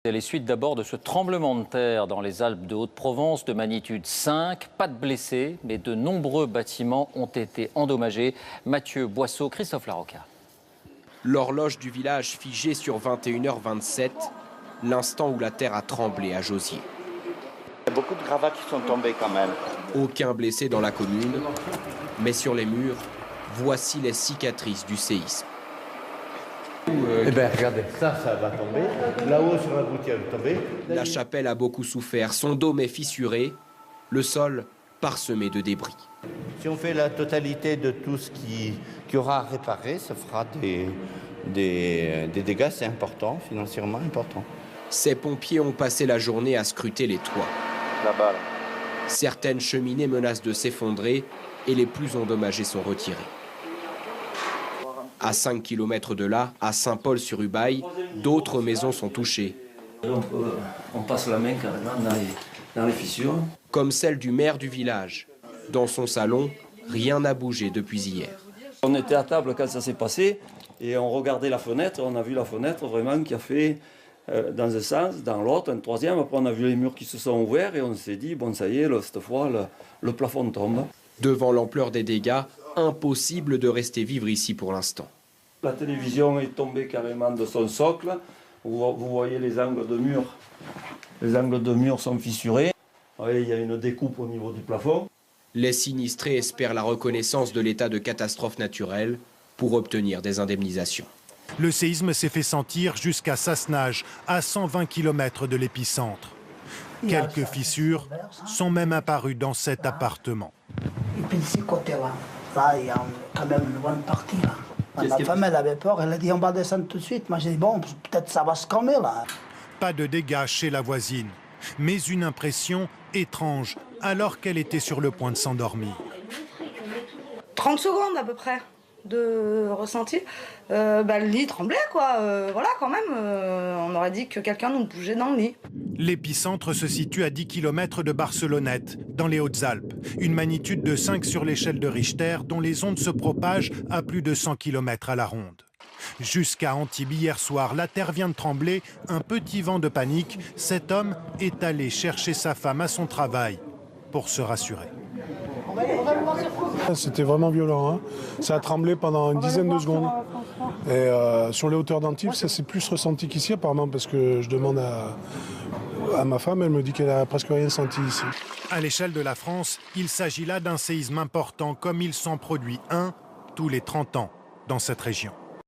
Et les suites d'abord de ce tremblement de terre dans les Alpes de Haute-Provence de magnitude 5. Pas de blessés, mais de nombreux bâtiments ont été endommagés. Mathieu Boisseau, Christophe Larocca. L'horloge du village figée sur 21h27, l'instant où la terre a tremblé à Josier. Il y a beaucoup de gravats qui sont tombés quand même. Aucun blessé dans la commune, mais sur les murs, voici les cicatrices du séisme. Eh bien, regardez, ça va tomber. Là-haut, sur la gouttière, elle va tomber. La chapelle a beaucoup souffert. Son dôme est fissuré, le sol parsemé de débris. Si on fait la totalité de tout ce qui aura à réparer, ça fera des dégâts, c'est important, financièrement important. Ces pompiers ont passé la journée à scruter les toits. Là-bas. Certaines cheminées menacent de s'effondrer et les plus endommagées sont retirées. À 5 km de là, à Saint-Paul-sur-Ubaye, d'autres maisons sont touchées. On passe la main carrément dans les fissures. Comme celle du maire du village. Dans son salon, rien n'a bougé depuis hier. On était à table quand ça s'est passé et on regardait la fenêtre. On a vu la fenêtre vraiment qui a fait dans un sens, dans l'autre, un troisième. Après on a vu les murs qui se sont ouverts et on s'est dit, bon ça y est, cette fois le plafond tombe. Devant l'ampleur des dégâts, impossible de rester vivre ici pour l'instant. La télévision est tombée carrément de son socle. Vous voyez les angles de mur. Les angles de mur sont fissurés. Il y a une découpe au niveau du plafond. Les sinistrés espèrent la reconnaissance de l'état de catastrophe naturelle pour obtenir des indemnisations. Le séisme s'est fait sentir jusqu'à Sassenage, à 120 km de l'épicentre. Quelques fissures sont même apparues dans cet appartement. Et puis de ce côté-là, il y a quand même une bonne partie là. Ma femme, elle avait peur, elle a dit on va descendre tout de suite. Moi j'ai dit bon, peut-être ça va se calmer là. Pas de dégâts chez la voisine, mais une impression étrange alors qu'elle était sur le point de s'endormir. 30 secondes à peu près de ressenti. Le lit tremblait quoi, voilà quand même, on aurait dit que quelqu'un nous bougeait dans le lit. L'épicentre se situe à 10 km de Barcelonnette, dans les Hautes-Alpes. Une magnitude de 5 sur l'échelle de Richter, dont les ondes se propagent à plus de 100 km à la ronde. Jusqu'à Antibes hier soir, la terre vient de trembler, un petit vent de panique. Cet homme est allé chercher sa femme à son travail pour se rassurer. C'était vraiment violent, hein. Ça a tremblé pendant une dizaine de secondes. Et sur les hauteurs d'Antibes, ça s'est plus ressenti qu'ici apparemment, parce que je demande à ma femme, elle me dit qu'elle n'a presque rien senti ici. À l'échelle de la France, il s'agit là d'un séisme important, comme il s'en produit un tous les 30 ans dans cette région.